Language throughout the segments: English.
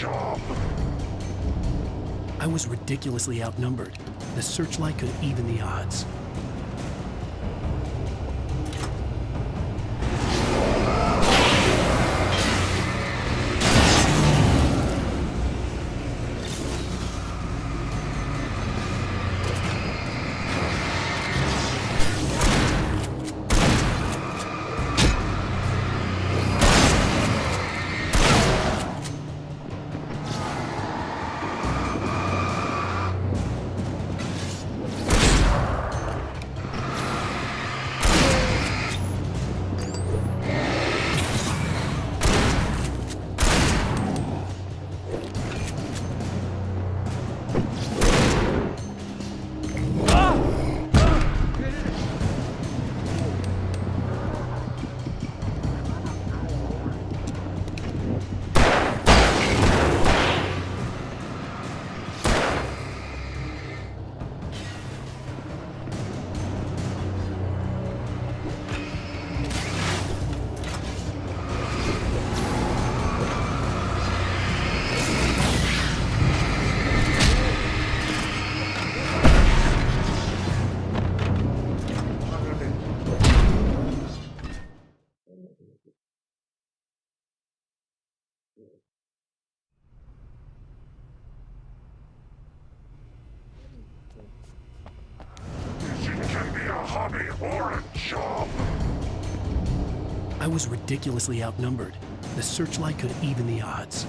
I was ridiculously outnumbered. The searchlight could even the odds. Hobby or a job. I was ridiculously outnumbered. The searchlight could even the odds.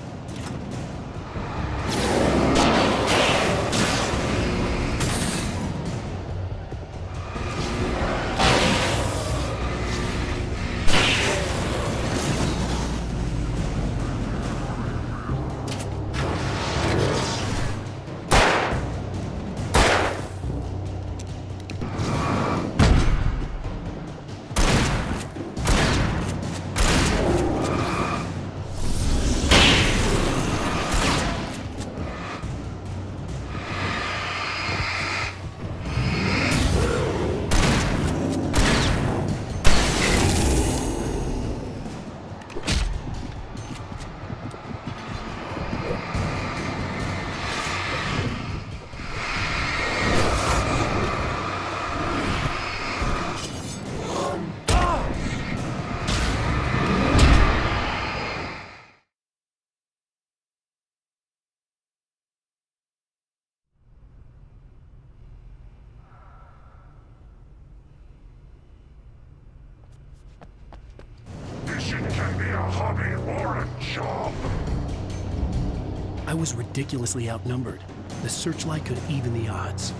Fishing can be a hobby or a job. I was ridiculously outnumbered. The searchlight could even the odds.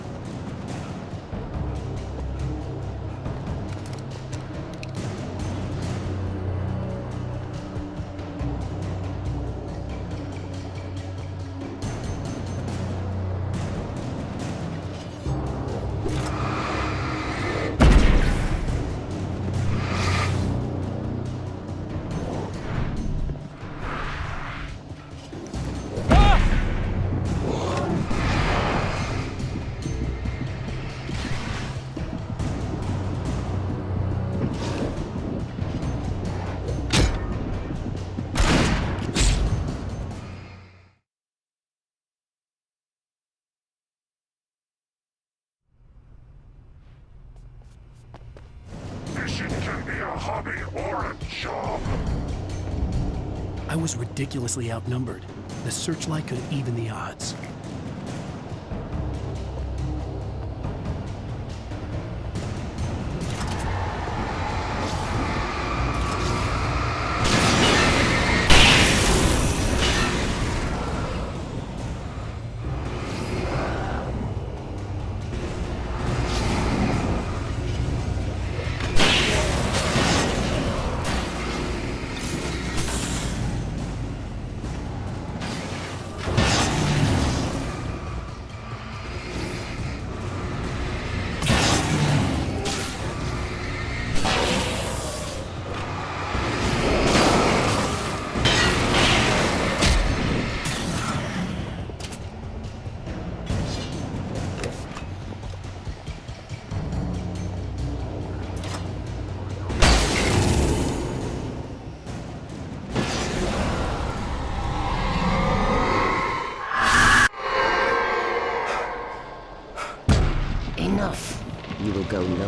Fishing can be a hobby or a job. I was ridiculously outnumbered. The searchlight could even the odds.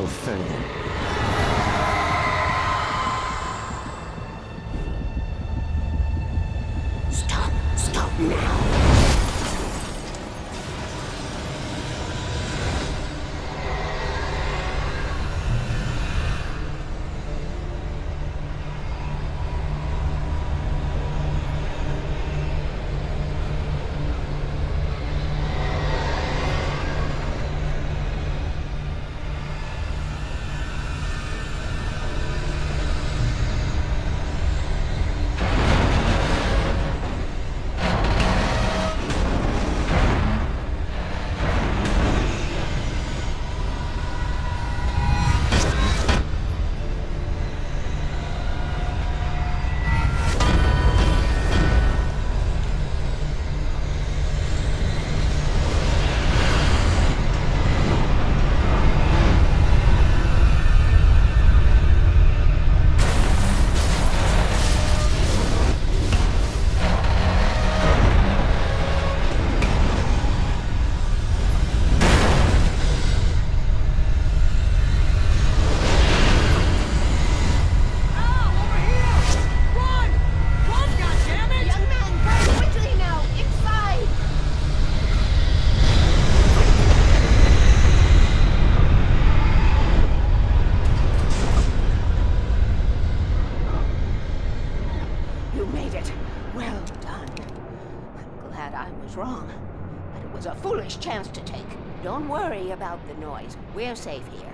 no further. Stop now. Wrong, but it was a foolish chance to take. Don't worry about the noise. We're safe here.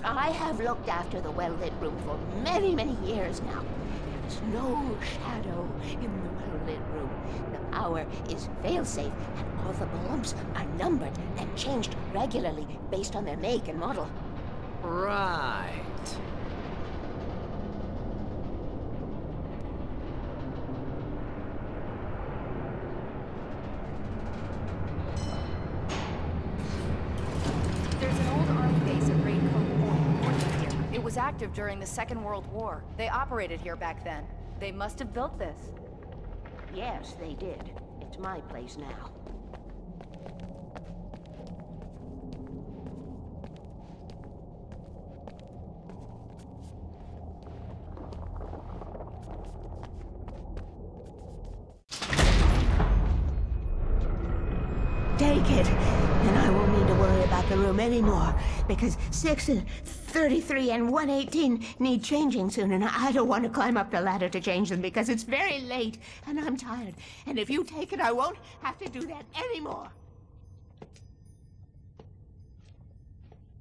I have looked after the well-lit room for many, many years now. There is no shadow in the well-lit room. The power is fail-safe, and all the bulbs are numbered and changed regularly based on their make and model. Right. It was active during the Second World War. They operated here back then. They must have built this. Yes, they did. It's my place now. Take it, and I won't need to worry about the room anymore, because 6 and 33 and 118 need changing soon, and I don't want to climb up the ladder to change them because it's very late, and I'm tired. And if you take it, I won't have to do that anymore.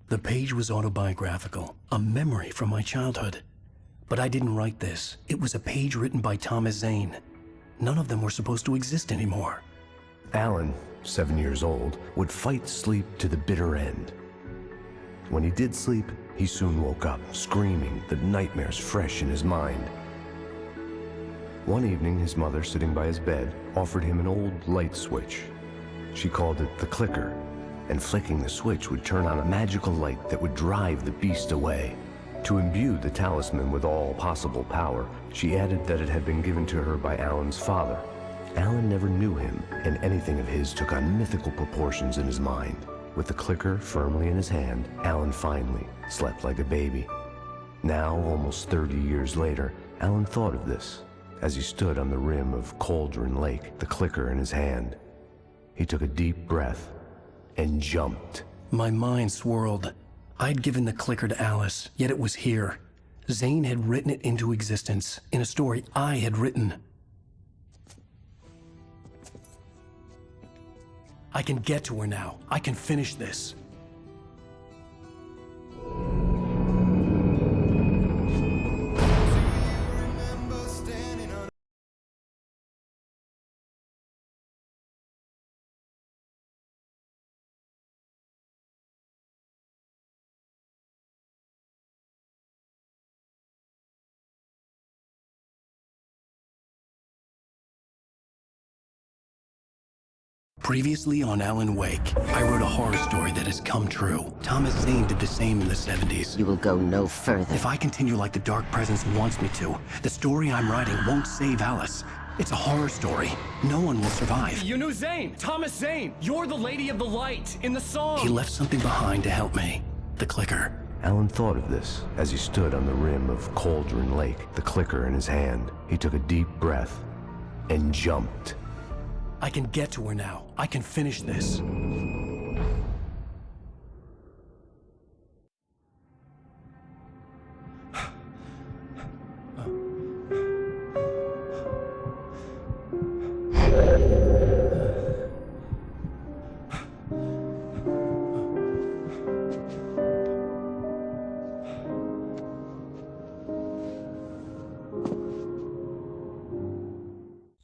The page was autobiographical, a memory from my childhood. But I didn't write this. It was a page written by Thomas Zane. None of them were supposed to exist anymore. Alan, 7 years old, would fight sleep to the bitter end. When he did sleep, he soon woke up, screaming, the nightmares fresh in his mind. One evening, his mother, sitting by his bed, offered him an old light switch. She called it the clicker, and flicking the switch would turn on a magical light that would drive the beast away. To imbue the talisman with all possible power, she added that it had been given to her by Alan's father. Alan never knew him, and anything of his took on mythical proportions in his mind. With the clicker firmly in his hand, Alan finally slept like a baby. Now, almost 30 years later, Alan thought of this as he stood on the rim of Cauldron Lake, the clicker in his hand. He took a deep breath and jumped. My mind swirled. I'd given the clicker to Alice, yet it was here. Zane had written it into existence in a story I had written. I can get to her now. I can finish this. Previously on Alan Wake, I wrote a horror story that has come true. Thomas Zane did the same in the 70s. You will go no further. If I continue like the Dark Presence wants me to, the story I'm writing won't save Alice. It's a horror story. No one will survive. You knew Zane! Thomas Zane! You're the Lady of the Light in the song! He left something behind to help me. The clicker. Alan thought of this as he stood on the rim of Cauldron Lake, the clicker in his hand. He took a deep breath and jumped. I can get to her now. I can finish this.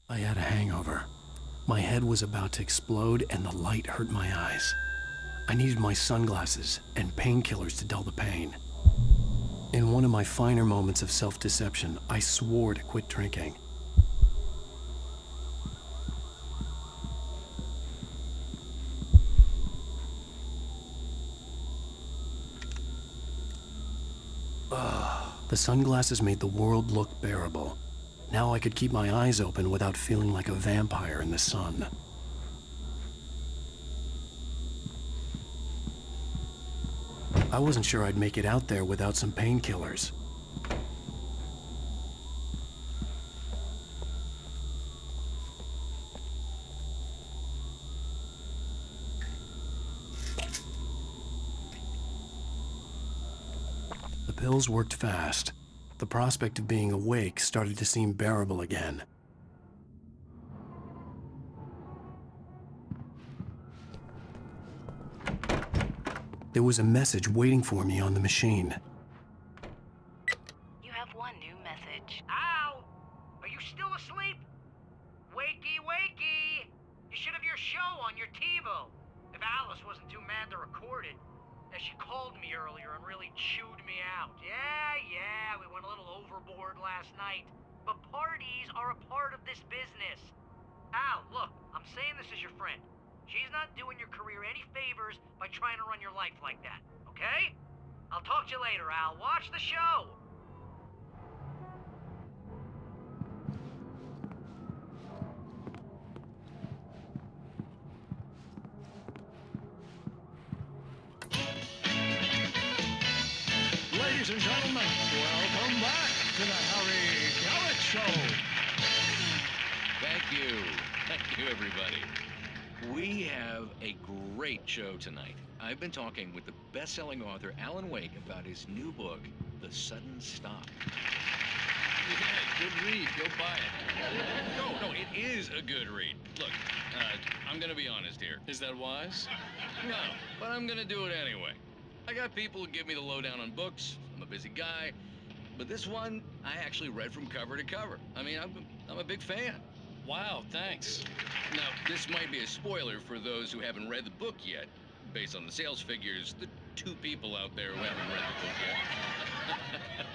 I had a hangover. My head was about to explode and the light hurt my eyes. I needed my sunglasses and painkillers to dull the pain. In one of my finer moments of self-deception, I swore to quit drinking. The sunglasses made the world look bearable. Now I could keep my eyes open without feeling like a vampire in the sun. I wasn't sure I'd make it out there without some painkillers. The pills worked fast. The prospect of being awake started to seem bearable again. There was a message waiting for me on the machine. You have one new message. Al! Are you still asleep? Wakey, wakey! You should have your show on your TiVo. If Alice wasn't too mad to record it. As she called me earlier and really chewed me out. Yeah, we went a little overboard last night. But parties are a part of this business. Al, look, I'm saying this as your friend. She's not doing your career any favors by trying to run your life like that, okay? I'll talk to you later, Al. Watch the show! Ladies and gentlemen, welcome back to the Harry Garrett Show. Thank you. Thank you, everybody. We have a great show tonight. I've been talking with the best-selling author Alan Wake about his new book, The Sudden Stop. Yeah, good read. Go buy it. No, it is a good read. Look, I'm gonna be honest here. Is that wise? No, but I'm gonna do it anyway. I got people who give me the lowdown on books. I'm a busy guy. But this one, I actually read from cover to cover. I mean, I'm a big fan. Wow, thanks. Now, this might be a spoiler for those who haven't read the book yet. Based on the sales figures, the 2 people out there who haven't read the book yet.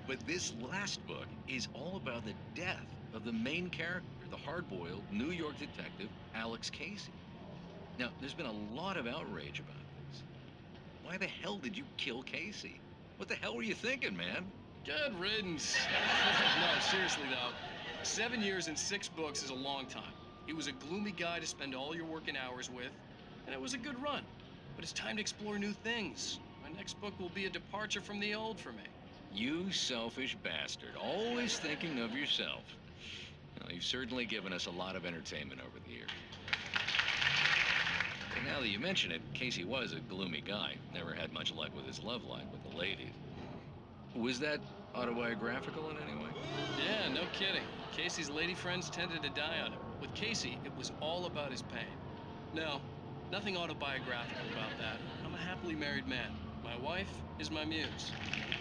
But this last book is all about the death of the main character, the hard-boiled New York detective, Alex Casey. Now, there's been a lot of outrage about this. Why the hell did you kill Casey? What the hell were you thinking, man? Good riddance. No, seriously though, 7 years and 6 books is a long time. He was a gloomy guy to spend all your working hours with, and it was a good run. But it's time to explore new things. My next book will be a departure from the old for me. You selfish bastard, always thinking of yourself. Well, you've certainly given us a lot of entertainment over the years. And now that you mention it, Casey was a gloomy guy. Never had much luck with his love life with the ladies. Was that autobiographical in any way? Yeah, no kidding. Casey's lady friends tended to die on him. With Casey, it was all about his pain. No, nothing autobiographical about that. I'm a happily married man. My wife is my muse.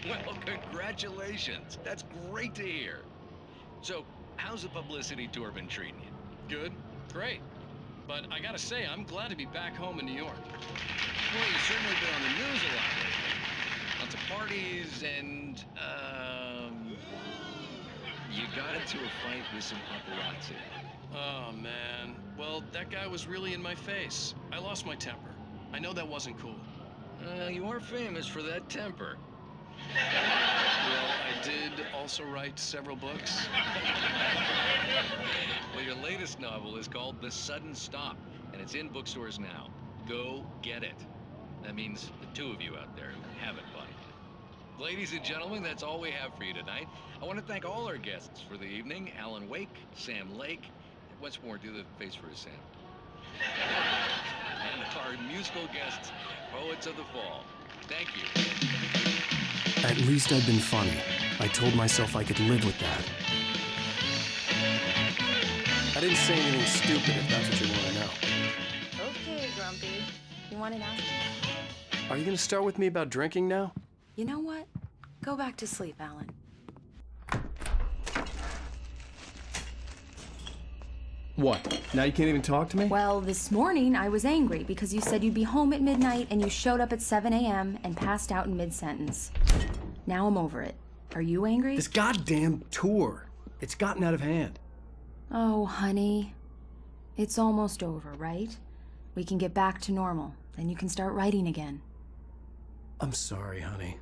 Well, congratulations. That's great to hear. So, how's the publicity tour been treating you? Good, great. But I gotta say, I'm glad to be back home in New York. Well, you've certainly been on the news a lot lately. Lots of parties and, you got into a fight with some paparazzi. Oh, man. Well, that guy was really in my face. I lost my temper. I know that wasn't cool. You are famous for that temper. Well, I did also write several books. Well, your latest novel is called The Sudden Stop, and it's in bookstores now. Go get it. That means the 2 of you out there who haven't bought it yet. Ladies and gentlemen, that's all we have for you tonight. I want to thank all our guests for the evening. Alan Wake, Sam Lake. Once more, do the face for us, Sam. And our musical guests, Poets of the Fall. Thank you. At least I'd been funny. I told myself I could live with that. I didn't say anything stupid, if that's what you want to know. Okay, Grumpy. You want an aspirin? Are you going to start with me about drinking now? You know what? Go back to sleep, Alan. What? Now you can't even talk to me? Well, this morning I was angry because you said you'd be home at midnight and you showed up at 7 a.m. and passed out in mid-sentence. Now I'm over it. Are you angry? This goddamn tour. It's gotten out of hand. Oh, honey. It's almost over, right? We can get back to normal. Then you can start writing again. I'm sorry, honey.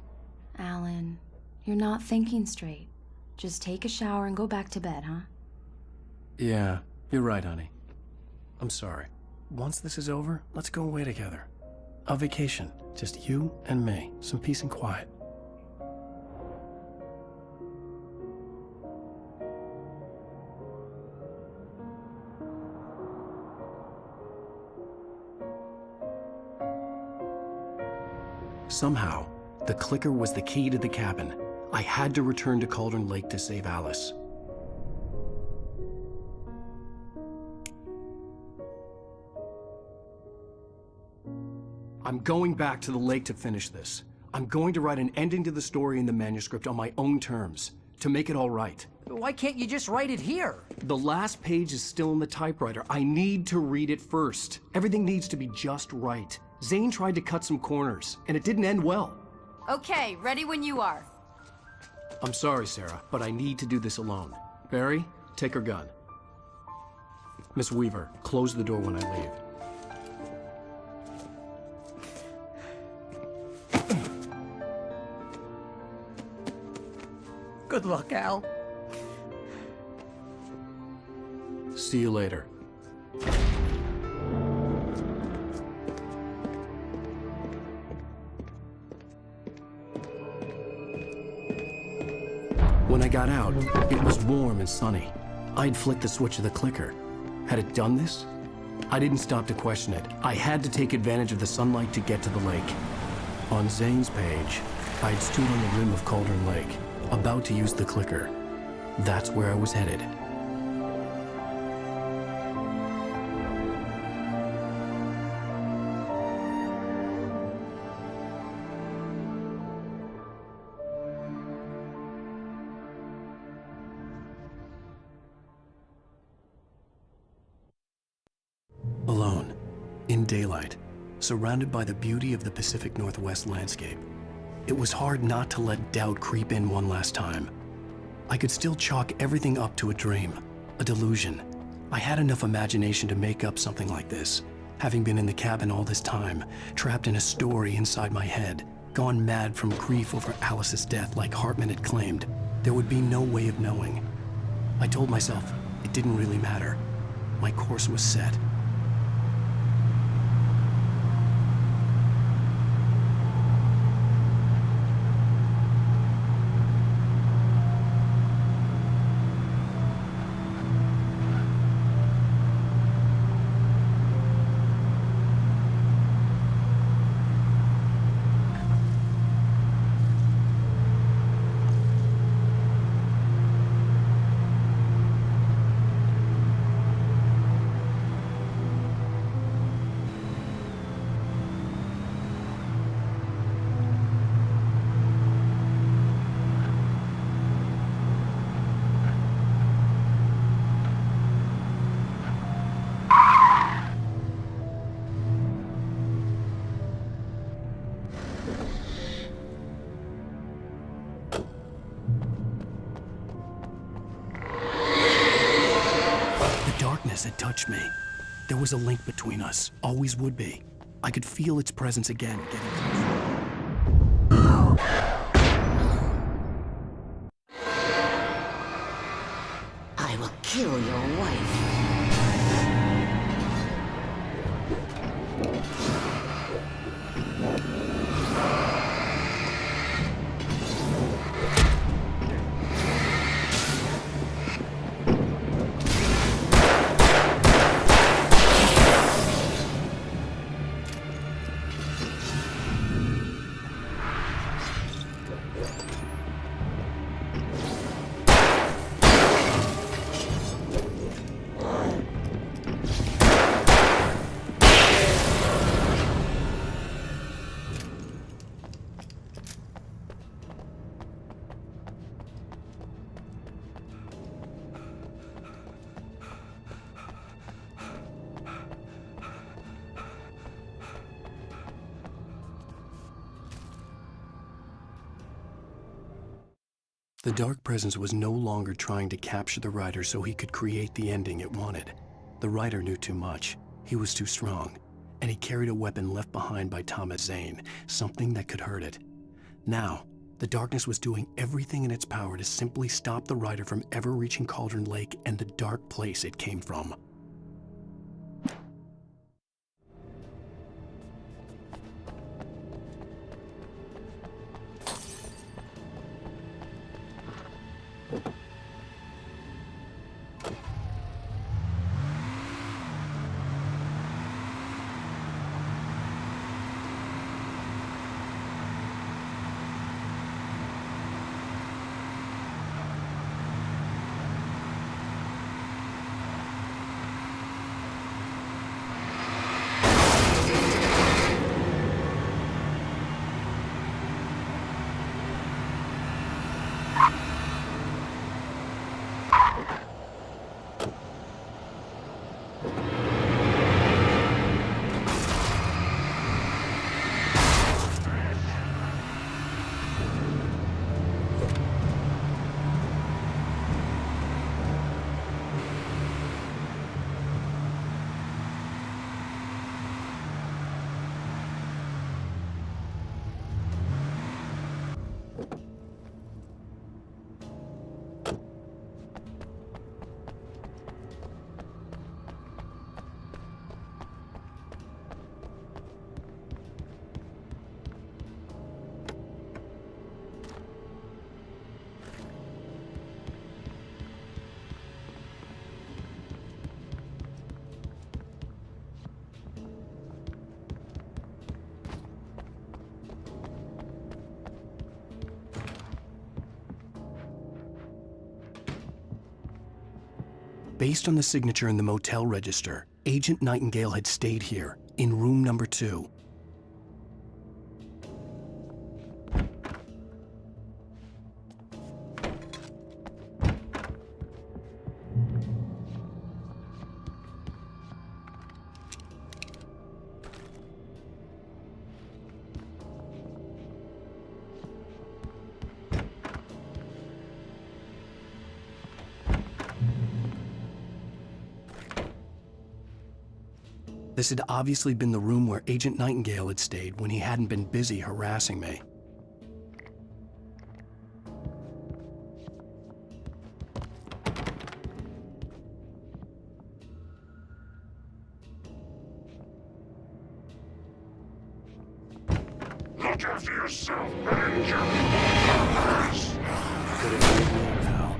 Alan, you're not thinking straight. Just take a shower and go back to bed, huh? Yeah, you're right, honey. I'm sorry. Once this is over, let's go away together. A vacation. Just you and me. Some peace and quiet. Somehow, the clicker was the key to the cabin. I had to return to Cauldron Lake to save Alice. I'm going back to the lake to finish this. I'm going to write an ending to the story in the manuscript on my own terms, to make it all right. Why can't you just write it here? The last page is still in the typewriter. I need to read it first. Everything needs to be just right. Zane tried to cut some corners, and it didn't end well. Okay, ready when you are. I'm sorry, Sarah, but I need to do this alone. Barry, take her gun. Miss Weaver, close the door when I leave. Good luck, Al. See you later. When I got out, it was warm and sunny. I'd flicked the switch of the clicker. Had it done this? I didn't stop to question it. I had to take advantage of the sunlight to get to the lake. On Zane's page, I'd stood on the rim of Cauldron Lake, about to use the clicker. That's where I was headed. Alone, in daylight, surrounded by the beauty of the Pacific Northwest landscape, it was hard not to let doubt creep in one last time. I could still chalk everything up to a dream, a delusion. I had enough imagination to make up something like this, having been in the cabin all this time, trapped in a story inside my head, gone mad from grief over Alice's death like Hartman had claimed. There would be no way of knowing. I told myself it didn't really matter. My course was set. Had touched me. There was a link between us, always would be. I could feel its presence again, getting closer. I will kill your wife. The Dark Presence was no longer trying to capture the writer so he could create the ending it wanted. The writer knew too much. He was too strong. And he carried a weapon left behind by Thomas Zane, something that could hurt it. Now, the darkness was doing everything in its power to simply stop the writer from ever reaching Cauldron Lake and the dark place it came from. Based on the signature in the motel register, Agent Nightingale had stayed here, in room number 2. This had obviously been the room where Agent Nightingale had stayed when he hadn't been busy harassing me. Look after yourself, man. Could have made me, pal.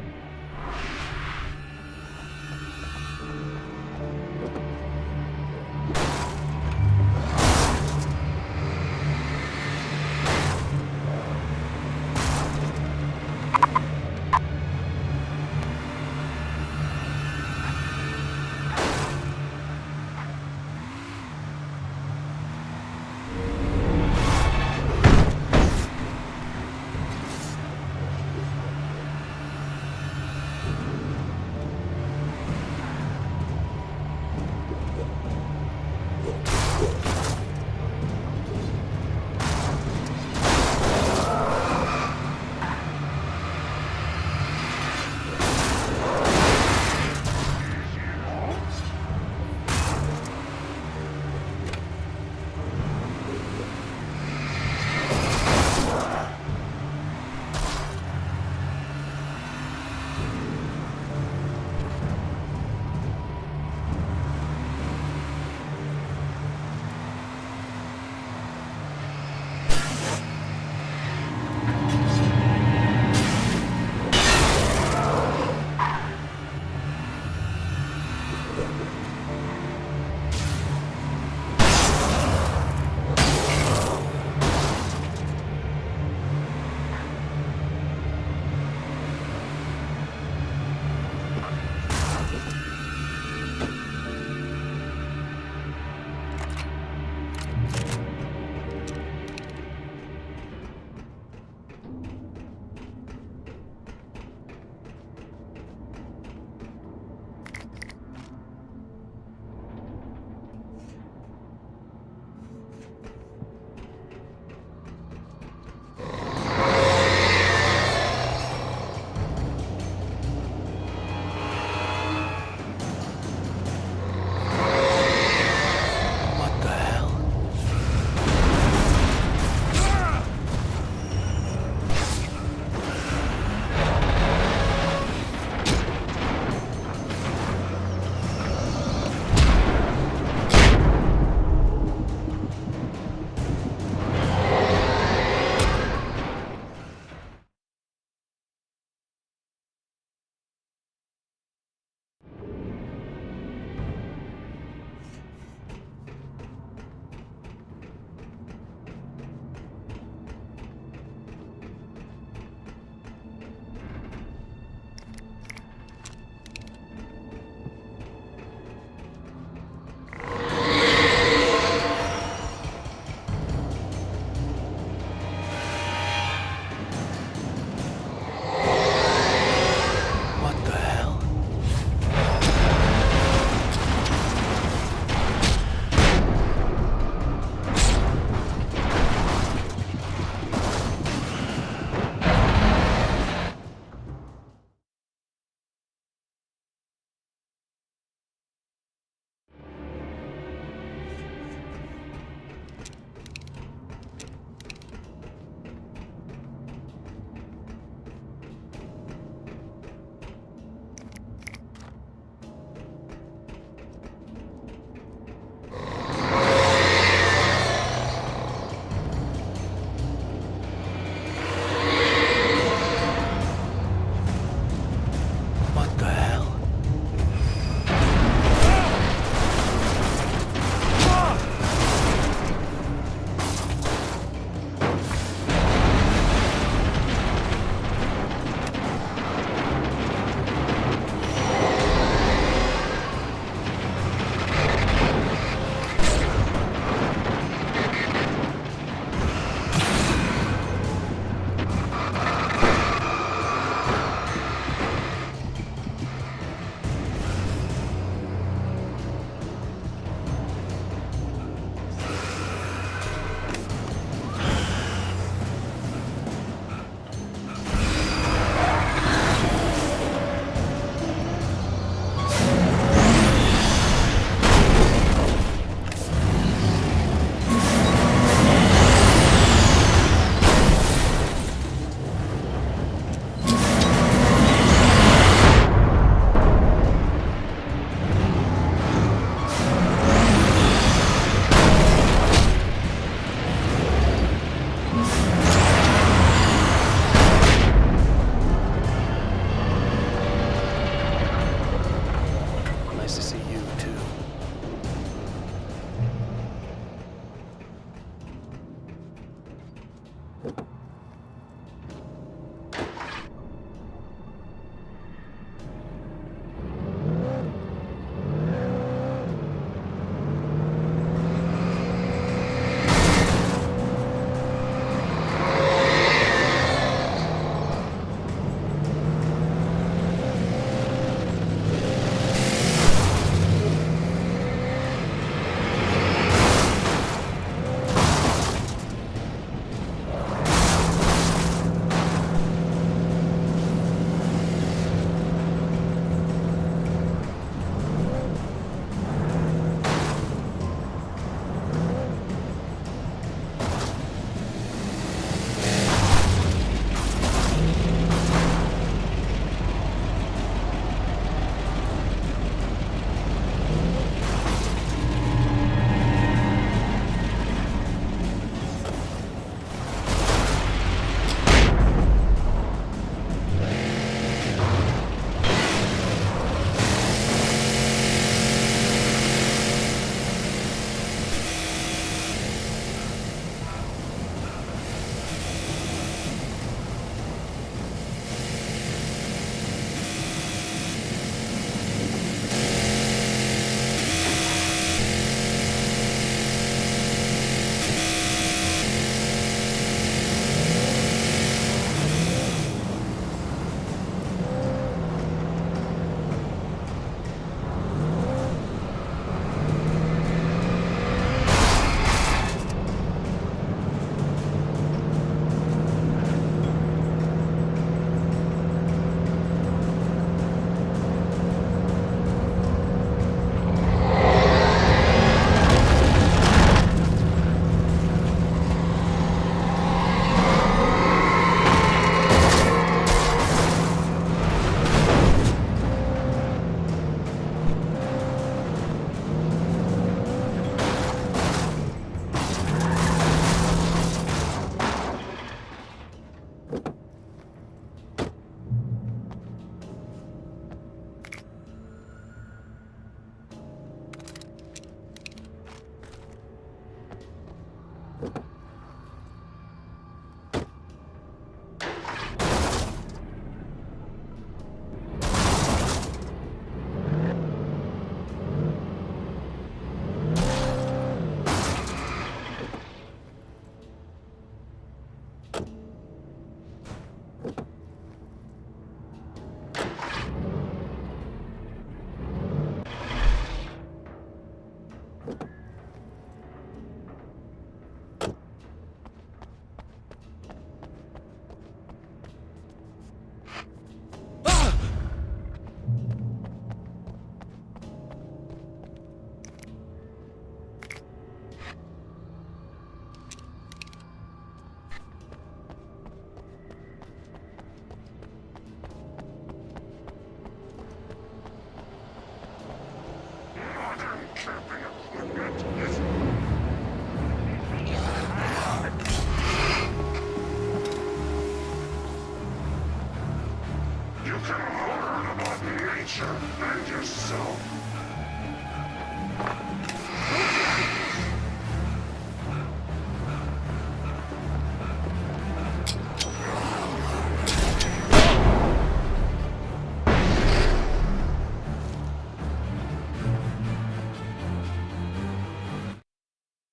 You can learn about nature and yourself.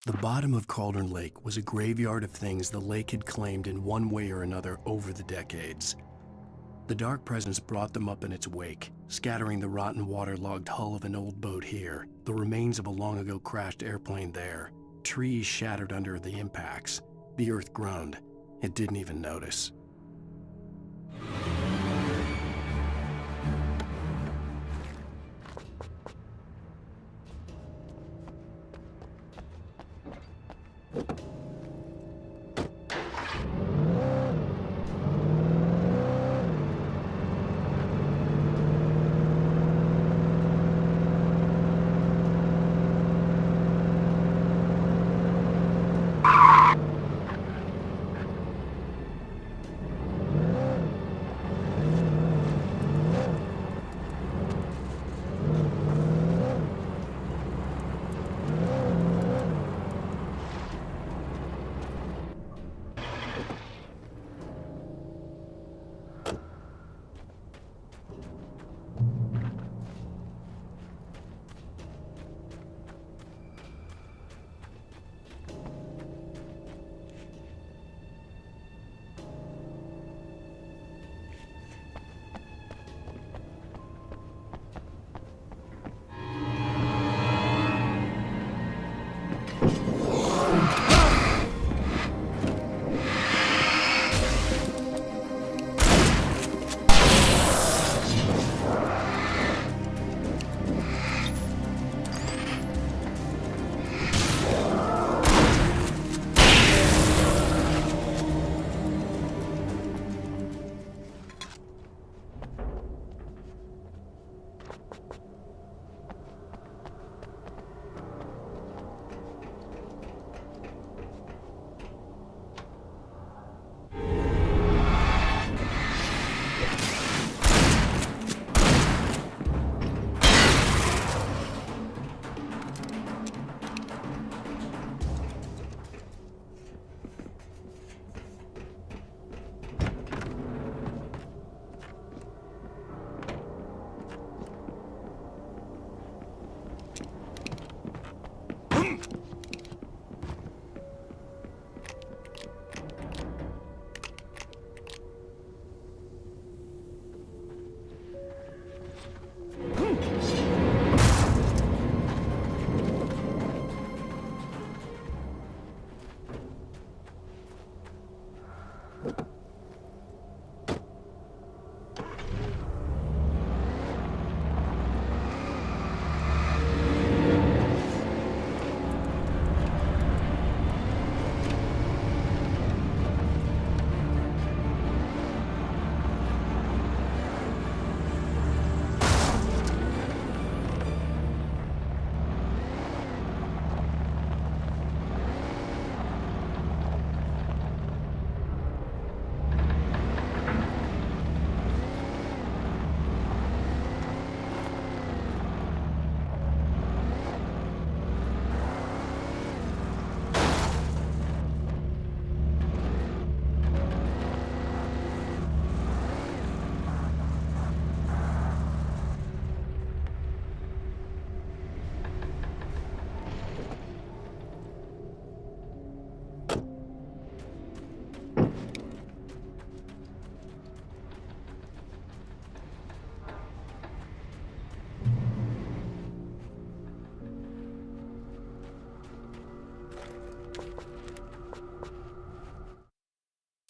The bottom of Cauldron Lake was a graveyard of things the lake had claimed in one way or another over the decades. The dark presence brought them up in its wake, scattering the rotten waterlogged hull of an old boat here, the remains of a long-ago crashed airplane there, trees shattered under the impacts. The earth groaned. It didn't even notice.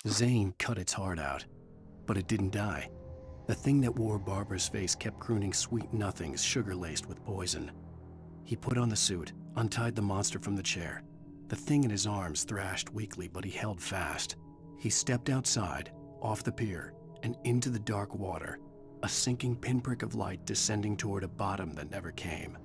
Zane cut its heart out, but it didn't die. The thing that wore Barbara's face kept crooning sweet nothings sugar-laced with poison. He put on the suit, untied the monster from the chair. The thing in his arms thrashed weakly, but he held fast. He stepped outside, off the pier, and into the dark water, a sinking pinprick of light descending toward a bottom that never came.